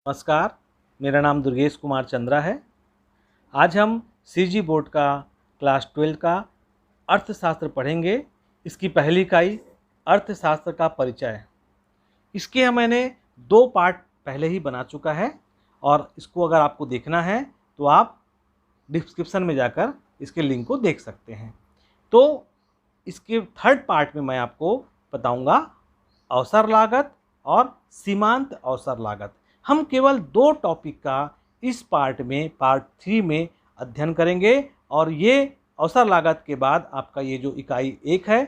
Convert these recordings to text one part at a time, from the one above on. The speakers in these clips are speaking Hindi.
नमस्कार, मेरा नाम दुर्गेश कुमार चंद्रा है। आज हम सीजी बोर्ड का क्लास 12 का अर्थशास्त्र पढ़ेंगे। इसकी पहली इकाई अर्थशास्त्र का परिचय। इसके मैंने 2 पार्ट पहले ही बना चुका है और इसको अगर आपको देखना है तो आप डिस्क्रिप्शन में जाकर इसके लिंक को देख सकते हैं। तो इसके 3rd पार्ट में मैं आपको बताऊंगा अवसर लागत और सीमांत अवसर लागत। हम केवल 2 टॉपिक का इस पार्ट 3 में अध्ययन करेंगे और ये अवसर लागत के बाद आपका ये जो इकाई 1 है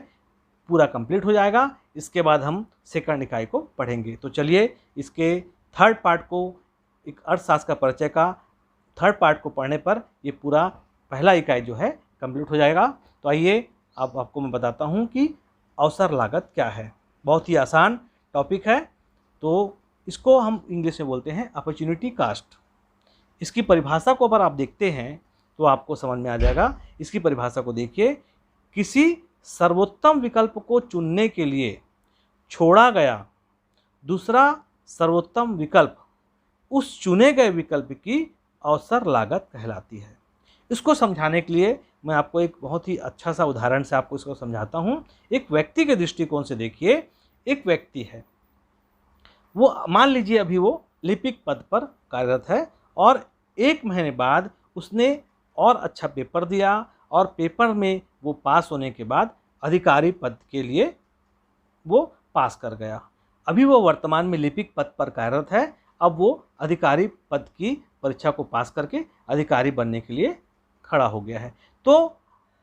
पूरा कंप्लीट हो जाएगा। इसके बाद हम सेकंड इकाई को पढ़ेंगे। तो चलिए इसके 3rd पार्ट को, एक अर्थशास्त्र का परिचय का 3rd पार्ट को पढ़ने पर ये पूरा पहला इकाई जो है कंप्लीट हो जाएगा। तो आइए अब आपको मैं बताता हूँ कि अवसर लागत क्या है। बहुत ही आसान टॉपिक है, तो इसको हम इंग्लिश में बोलते हैं अपॉर्चुनिटी कास्ट। इसकी परिभाषा को अगर आप देखते हैं तो आपको समझ में आ जाएगा। इसकी परिभाषा को देखिए, किसी सर्वोत्तम विकल्प को चुनने के लिए छोड़ा गया दूसरा सर्वोत्तम विकल्प उस चुने गए विकल्प की अवसर लागत कहलाती है। इसको समझाने के लिए मैं आपको एक बहुत ही अच्छा सा उदाहरण से आपको इसको समझाता हूँ। एक व्यक्ति के दृष्टिकोण से देखिए, एक व्यक्ति है, वो मान लीजिए अभी वो लिपिक पद पर कार्यरत है और 1 महीने बाद उसने और अच्छा पेपर दिया और पेपर में वो पास होने के बाद अधिकारी पद के लिए वो पास कर गया। अभी वो वर्तमान में लिपिक पद पर कार्यरत है। अब वो अधिकारी पद की परीक्षा को पास करके अधिकारी बनने के लिए खड़ा हो गया है। तो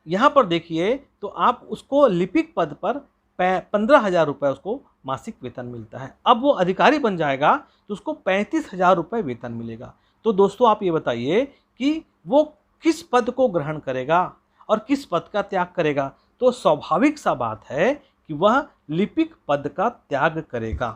यहाँ पर देखिए, तो आप उसको लिपिक पद पर 15,000 रुपये उसको मासिक वेतन मिलता है। अब वो अधिकारी बन जाएगा तो उसको 35,000 रुपये वेतन मिलेगा। तो दोस्तों आप ये बताइए कि वो किस पद को ग्रहण करेगा और किस पद का त्याग करेगा। तो स्वाभाविक सा बात है कि वह लिपिक पद का त्याग करेगा।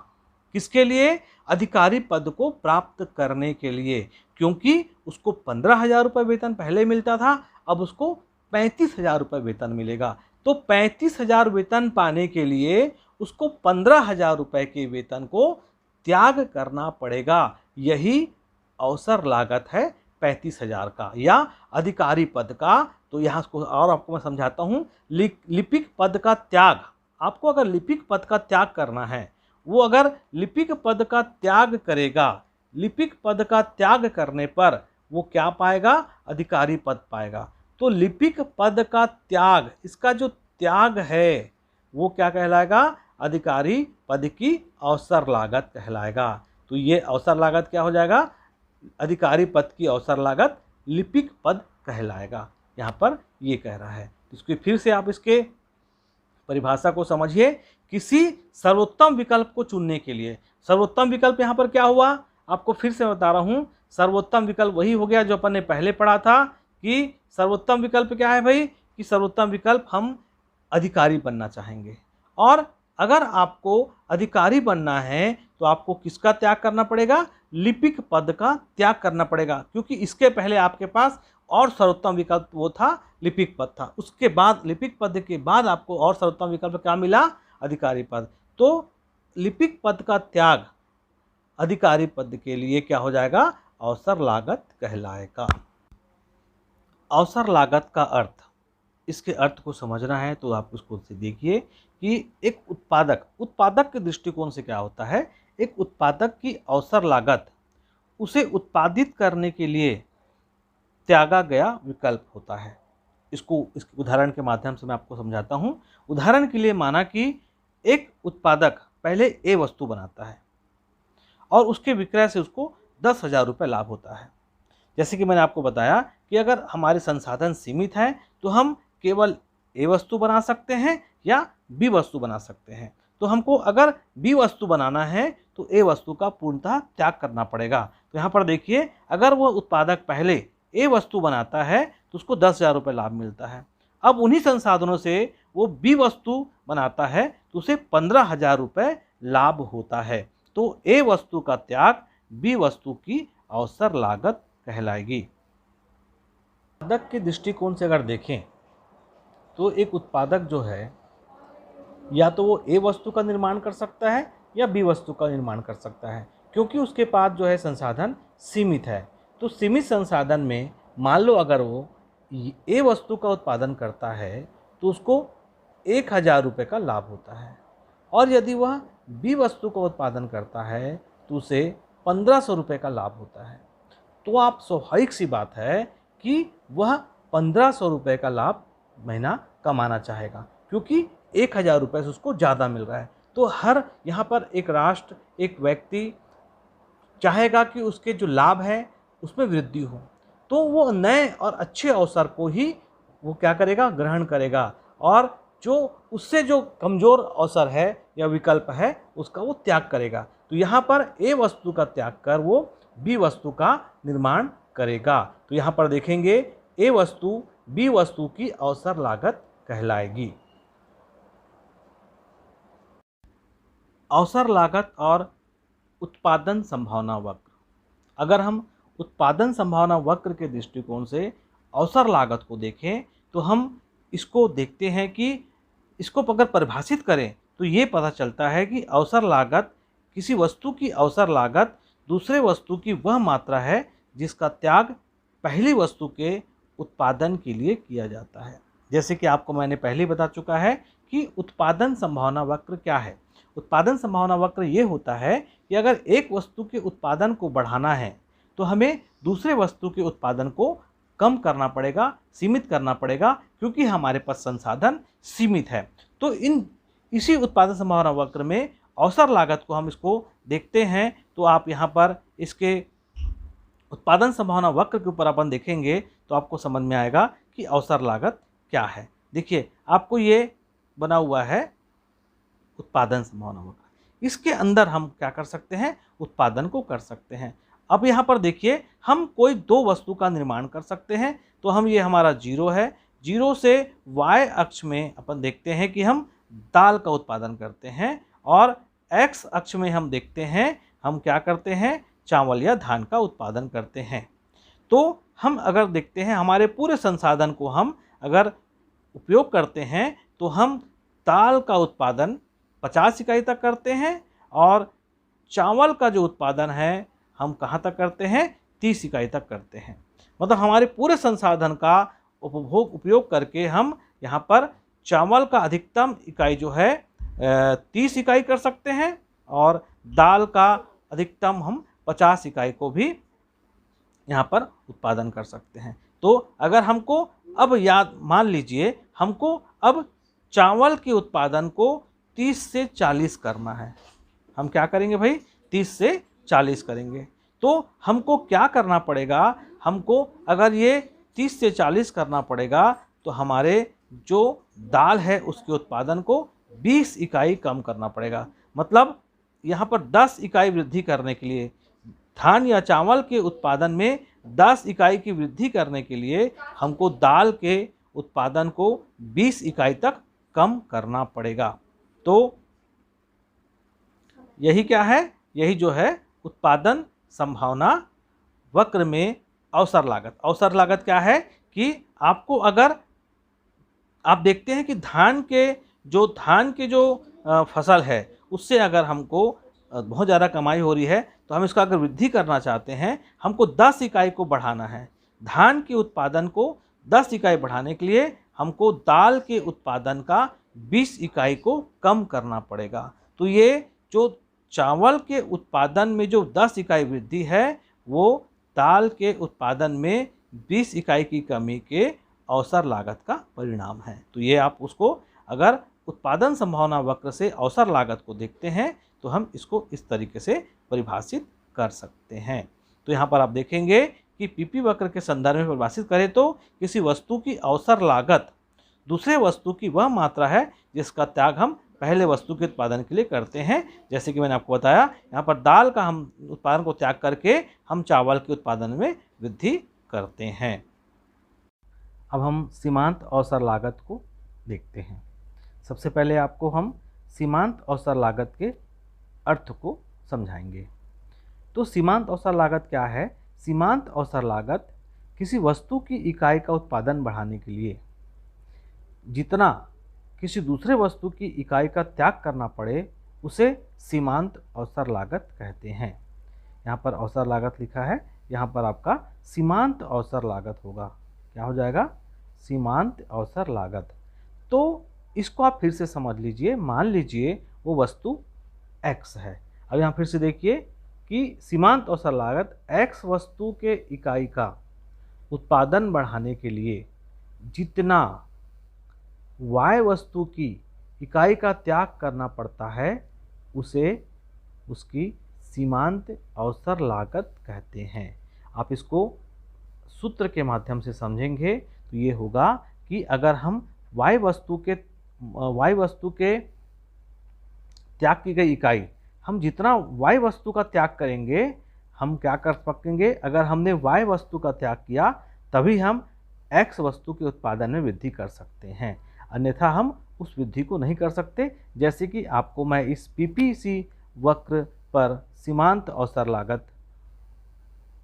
किसके लिए? अधिकारी पद को प्राप्त करने के लिए, क्योंकि उसको 15,000 रुपये वेतन पहले मिलता था, अब उसको 35,000 रुपये वेतन मिलेगा। तो 35,000 वेतन पाने के लिए उसको 15,000 रुपये के वेतन को त्याग करना पड़ेगा। यही अवसर लागत है 35,000 का या अधिकारी पद का। तो यहाँ और आपको मैं समझाता हूँ। लिपिक पद का त्याग, आपको अगर लिपिक पद का त्याग करना है, वो अगर लिपिक पद का त्याग करेगा, लिपिक पद का त्याग करने पर वो क्या पाएगा? अधिकारी पद पाएगा। तो लिपिक पद का त्याग, इसका जो त्याग है वो क्या कहलाएगा? अधिकारी पद की अवसर लागत कहलाएगा। तो ये अवसर लागत क्या हो जाएगा? अधिकारी पद की अवसर लागत लिपिक पद कहलाएगा। यहाँ पर ये कह रहा है। इसको फिर से आप इसके परिभाषा को समझिए। किसी सर्वोत्तम विकल्प को चुनने के लिए, सर्वोत्तम विकल्प यहाँ पर क्या हुआ? आपको फिर से बता रहा हूँ। सर्वोत्तम विकल्प वही हो गया जो अपन ने पहले पढ़ा था कि सर्वोत्तम विकल्प क्या है भाई? कि सर्वोत्तम विकल्प हम अधिकारी बनना चाहेंगे। और अगर आपको अधिकारी बनना है तो आपको किसका त्याग करना पड़ेगा? लिपिक पद का त्याग करना पड़ेगा, क्योंकि इसके पहले आपके पास और सर्वोत्तम विकल्प वो था, लिपिक पद था। उसके बाद लिपिक पद के बाद आपको और सर्वोत्तम विकल्प क्या मिला? अधिकारी पद। तो लिपिक पद का त्याग अधिकारी पद के लिए क्या हो जाएगा? अवसर लागत कहलाएगा। अवसर लागत का अर्थ, इसके अर्थ को समझना है तो आप उसको से देखिए कि एक उत्पादक के दृष्टिकोण से क्या होता है। एक उत्पादक की अवसर लागत उसे उत्पादित करने के लिए त्यागा गया विकल्प होता है। इसको इस उदाहरण के माध्यम से मैं आपको समझाता हूँ। उदाहरण के लिए माना कि एक उत्पादक पहले ए वस्तु बनाता है और उसके विक्रय से उसको 10,000 रुपये लाभ होता है। जैसे कि मैंने आपको बताया कि अगर हमारे संसाधन सीमित हैं तो हम केवल ए वस्तु बना सकते हैं या बी वस्तु बना सकते हैं। तो हमको अगर बी वस्तु बनाना है तो ए वस्तु का पूर्णतः त्याग करना पड़ेगा। तो यहाँ पर देखिए, अगर वो उत्पादक पहले ए वस्तु बनाता है तो उसको 10,000 रुपये लाभ मिलता है। अब उन्हीं संसाधनों से वो बी वस्तु बनाता है तो उसे 15,000 रुपये लाभ होता है। तो ए वस्तु का त्याग बी वस्तु की अवसर लागत कहलाएगी। उत्पादक के दृष्टिकोण से अगर देखें तो एक उत्पादक जो है या तो वो ए वस्तु का निर्माण कर सकता है या बी वस्तु का निर्माण कर सकता है। क्योंकि उसके पास जो है संसाधन सीमित है। तो सीमित संसाधन में मान लो अगर वो ए वस्तु का उत्पादन करता है तो उसको 1000 रुपये का लाभ होता है, और यदि वह बी वस्तु का उत्पादन करता है तो उसे 1500 रुपये का लाभ होता है। तो आप स्वाभाविक सी बात है कि वह 1500 रुपये का लाभ महीना कमाना चाहेगा, क्योंकि 1000 रुपये से उसको ज़्यादा मिल रहा है। तो हर यहाँ पर एक राष्ट्र, एक व्यक्ति चाहेगा कि उसके जो लाभ है उसमें वृद्धि हो, तो वो नए और अच्छे अवसर को ही वो क्या करेगा, ग्रहण करेगा, और जो उससे जो कमज़ोर अवसर है या विकल्प है उसका वो त्याग करेगा। तो यहाँ पर ए वस्तु का त्याग कर वो बी वस्तु का निर्माण करेगा। तो यहाँ पर देखेंगे ए वस्तु बी वस्तु की अवसर लागत कहलाएगी। अवसर लागत और उत्पादन संभावना वक्र। अगर हम उत्पादन संभावना वक्र के दृष्टिकोण से अवसर लागत को देखें तो हम इसको देखते हैं कि इसको अगर परिभाषित करें तो ये पता चलता है कि अवसर लागत किसी वस्तु की अवसर लागत दूसरे वस्तु की वह मात्रा है जिसका त्याग पहली वस्तु के उत्पादन के लिए किया जाता है। जैसे कि आपको मैंने पहले बता चुका है कि उत्पादन संभावना वक्र क्या है। उत्पादन संभावना वक्र ये होता है कि अगर एक वस्तु के उत्पादन को बढ़ाना है तो हमें दूसरे वस्तु के उत्पादन को कम करना पड़ेगा, सीमित करना पड़ेगा, क्योंकि हमारे पास संसाधन सीमित है। तो इसी उत्पादन संभावना वक्र में अवसर लागत को हम इसको देखते हैं। तो आप यहाँ पर इसके उत्पादन संभावना वक्र के ऊपर अपन देखेंगे तो आपको समझ में आएगा कि अवसर लागत क्या है। देखिए आपको ये बना हुआ है उत्पादन संभावना वक्र, इसके अंदर हम क्या कर सकते हैं, उत्पादन को कर सकते हैं। अब यहाँ पर देखिए हम कोई दो वस्तु का निर्माण कर सकते हैं। तो हम ये हमारा जीरो है, जीरो से y अक्ष में अपन देखते हैं कि हम दाल का उत्पादन करते हैं, और x अक्ष में हम देखते हैं हम क्या करते हैं, चावल या धान का उत्पादन करते हैं। तो हम अगर देखते हैं हमारे पूरे संसाधन को हम अगर उपयोग करते हैं तो हम दाल का उत्पादन 50 इकाई तक करते हैं, और चावल का जो उत्पादन है हम कहाँ तक करते हैं, 30 इकाई तक करते हैं। मतलब हमारे पूरे संसाधन का उपयोग करके हम यहाँ पर चावल का अधिकतम इकाई जो है 30 इकाई कर सकते हैं, और दाल का अधिकतम हम 50 इकाई को भी यहाँ पर उत्पादन कर सकते हैं। तो अगर हमको अब याद मान लीजिए हमको अब चावल के उत्पादन को 30 से 40 करना है, हम क्या करेंगे भाई, 30 से 40 करेंगे। तो हमको क्या करना पड़ेगा, हमको अगर ये 30 से 40 करना पड़ेगा तो हमारे जो दाल है उसके उत्पादन को 20 इकाई कम करना पड़ेगा। मतलब यहाँ पर 10 इकाई वृद्धि करने के लिए, धान या चावल के उत्पादन में 10 इकाई की वृद्धि करने के लिए हमको दाल के उत्पादन को 20 इकाई तक कम करना पड़ेगा। तो यही क्या है, यही जो है उत्पादन संभावना वक्र में अवसर लागत। अवसर लागत क्या है कि आपको अगर आप देखते हैं कि धान के जो फसल है उससे अगर हमको बहुत ज़्यादा कमाई हो रही है तो हम इसका अगर वृद्धि करना चाहते हैं, हमको 10 इकाई को बढ़ाना है। धान के उत्पादन को 10 इकाई बढ़ाने के लिए हमको दाल के उत्पादन का 20 इकाई को कम करना पड़ेगा। तो ये जो चावल के उत्पादन में जो 10 इकाई वृद्धि है वो दाल के उत्पादन में 20 इकाई की कमी के अवसर लागत का परिणाम है। तो ये आप उसको अगर उत्पादन संभावना वक्र से अवसर लागत को देखते हैं तो हम इसको इस तरीके से परिभाषित कर सकते हैं। तो यहाँ पर आप देखेंगे कि पीपी वक्र के संदर्भ में परिभाषित करें तो किसी वस्तु की अवसर लागत दूसरे वस्तु की वह मात्रा है जिसका त्याग हम पहले वस्तु के उत्पादन के लिए करते हैं। जैसे कि मैंने आपको बताया, यहाँ पर दाल का हम उत्पादन को त्याग करके हम चावल के उत्पादन में वृद्धि करते हैं। अब हम सीमांत अवसर लागत को देखते हैं। सबसे पहले आपको हम सीमांत अवसर लागत के अर्थ को समझाएंगे। तो सीमांत अवसर लागत क्या है? सीमांत अवसर लागत किसी वस्तु की इकाई का उत्पादन बढ़ाने के लिए जितना किसी दूसरे वस्तु की इकाई का त्याग करना पड़े उसे सीमांत अवसर लागत कहते हैं। यहाँ पर अवसर लागत लिखा है, यहाँ पर आपका सीमांत अवसर लागत होगा। क्या हो जाएगा? सीमांत अवसर लागत। तो इसको आप फिर से समझ लीजिए। मान लीजिए वो वस्तु x है। अब यहाँ फिर से देखिए कि सीमांत अवसर लागत x वस्तु के इकाई का उत्पादन बढ़ाने के लिए जितना y वस्तु की इकाई का त्याग करना पड़ता है उसे उसकी सीमांत अवसर लागत कहते हैं। आप इसको सूत्र के माध्यम से समझेंगे तो ये होगा कि अगर हम y वस्तु के त्याग की गई इकाई, हम जितना y वस्तु का त्याग करेंगे हम क्या कर सकेंगे? अगर हमने y वस्तु का त्याग किया तभी हम x वस्तु के उत्पादन में वृद्धि कर सकते हैं, अन्यथा हम उस वृद्धि को नहीं कर सकते। जैसे कि आपको मैं इस PPC वक्र पर सीमांत अवसर लागत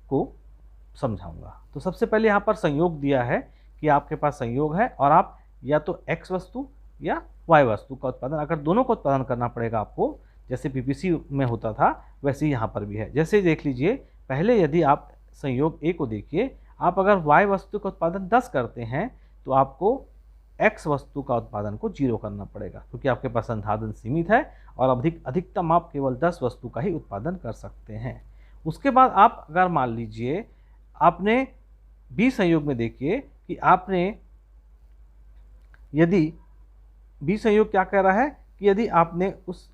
को समझाऊंगा। तो सबसे पहले यहाँ पर संयोग दिया है कि आपके पास संयोग है और आप या तो x वस्तु या y वस्तु का उत्पादन, अगर दोनों का उत्पादन करना पड़ेगा आपको, जैसे PPC में होता था वैसे ही यहाँ पर भी है। जैसे देख लीजिए, पहले यदि आप संयोग A को देखिए, आप अगर y वस्तु का उत्पादन 10 करते हैं तो आपको x वस्तु का उत्पादन को 0 करना पड़ेगा, क्योंकि आपके पास संसाधन सीमित है और अधिकतम आप केवल 10 वस्तु का ही उत्पादन कर सकते हैं। उसके बाद आप अगर मान लीजिए आपने B संयोग में देखिए कि आपने, यदि B संयोग क्या कह रहा है कि यदि आपने उस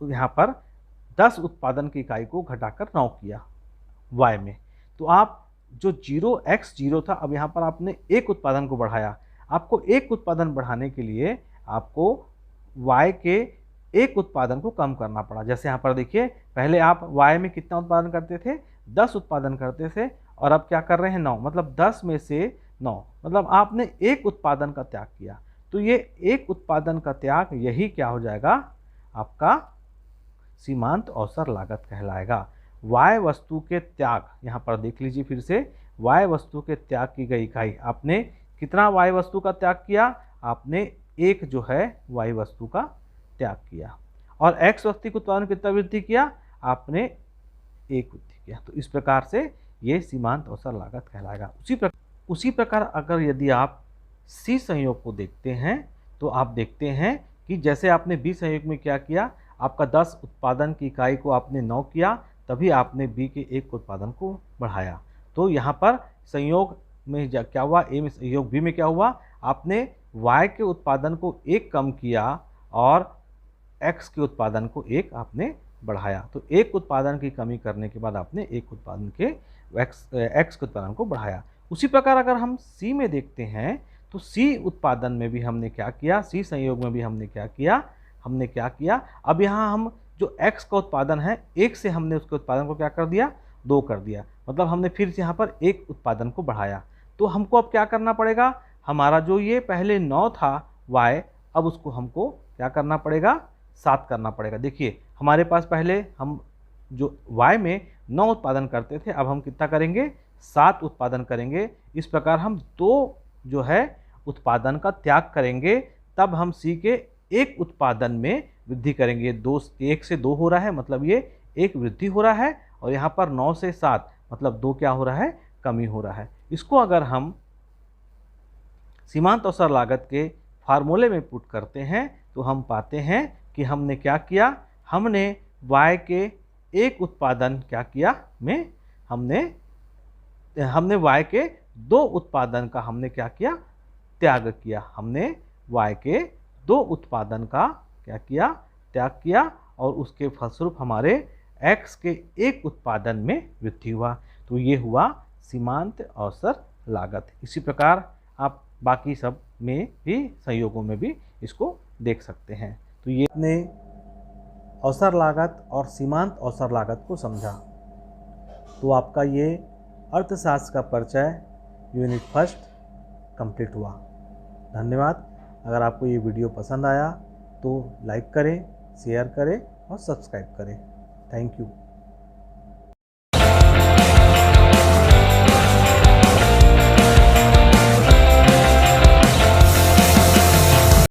यहाँ पर 10 उत्पादन की इकाई को घटाकर 9 किया y में, तो आप जो 0x0 था, अब यहाँ पर आपने एक उत्पादन को बढ़ाया। आपको एक उत्पादन बढ़ाने के लिए आपको y के एक उत्पादन को कम करना पड़ा। जैसे यहाँ पर देखिए, पहले आप y में कितना उत्पादन करते थे? 10 उत्पादन करते थे और अब क्या कर रहे हैं? 9, मतलब 10 में से 9, मतलब आपने एक उत्पादन का त्याग किया। तो ये एक उत्पादन का त्याग, यही क्या हो जाएगा? आपका सीमांत अवसर लागत कहलाएगा। y वस्तु के त्याग, यहाँ पर देख लीजिए फिर से, y वस्तु के त्याग की गई इकाई, आपने कितना y वस्तु का त्याग किया? आपने एक जो है y वस्तु का त्याग किया। और x वस्तु के उत्पादन कितना वृद्धि किया? आपने एक वृद्धि किया। तो इस प्रकार से ये सीमांत अवसर लागत कहलाएगा। उसी प्रकार अगर यदि आप C संयोग को देखते हैं तो आप देखते हैं कि जैसे आपने B संयोग में क्या किया, आपका 10 उत्पादन की इकाई को आपने 9 किया, तभी आपने B के एक उत्पादन को बढ़ाया। तो यहाँ पर संयोग में क्या हुआ? A में संयोग B में क्या हुआ? आपने Y के उत्पादन को 1 कम किया और X के उत्पादन को 1 आपने बढ़ाया। तो एक उत्पादन की कमी करने के बाद आपने एक उत्पादन के X के उत्पादन को बढ़ाया। उसी प्रकार अगर हम C में देखते हैं तो C उत्पादन में भी हमने क्या किया? C संयोग में भी हमने क्या किया? अब यहाँ हम जो X का उत्पादन है, 1 से हमने उसके उत्पादन को क्या कर दिया? 2 कर दिया, मतलब हमने फिर से यहाँ पर एक उत्पादन को बढ़ाया। तो हमको अब क्या करना पड़ेगा? हमारा जो ये पहले 9 था Y, अब उसको हमको क्या करना पड़ेगा? 7 करना पड़ेगा। देखिए हमारे पास पहले हम जो Y में 9 उत्पादन करते थे, अब हम कितना करेंगे? 7 उत्पादन करेंगे। इस प्रकार हम 2 जो है उत्पादन का त्याग करेंगे, तब हम C के एक उत्पादन में वृद्धि करेंगे। 1 से 2 हो रहा है, मतलब ये एक वृद्धि हो रहा है, और यहाँ पर 9 से 7 मतलब 2 क्या हो रहा है? कमी हो रहा है। इसको अगर हम सीमांत अवसर लागत के फार्मूले में पुट करते हैं तो हम पाते हैं कि हमने क्या किया? हमने Y के एक उत्पादन क्या किया में हमने Y के 2 उत्पादन का हमने क्या किया? त्याग किया। हमने Y के 2 उत्पादन का क्या किया? त्याग किया, और उसके फलस्वरूप हमारे X के एक उत्पादन में वृद्धि हुआ। तो ये हुआ सीमांत अवसर लागत। इसी प्रकार आप बाकी सब में भी, संयोगों में भी इसको देख सकते हैं। तो ये अपने अवसर लागत और सीमांत अवसर लागत को समझा। तो आपका ये अर्थशास्त्र का परिचय यूनिट 1 कंप्लीट हुआ। धन्यवाद। अगर आपको ये वीडियो पसंद आया तो लाइक करें, शेयर करें और सब्सक्राइब करें। Thank you.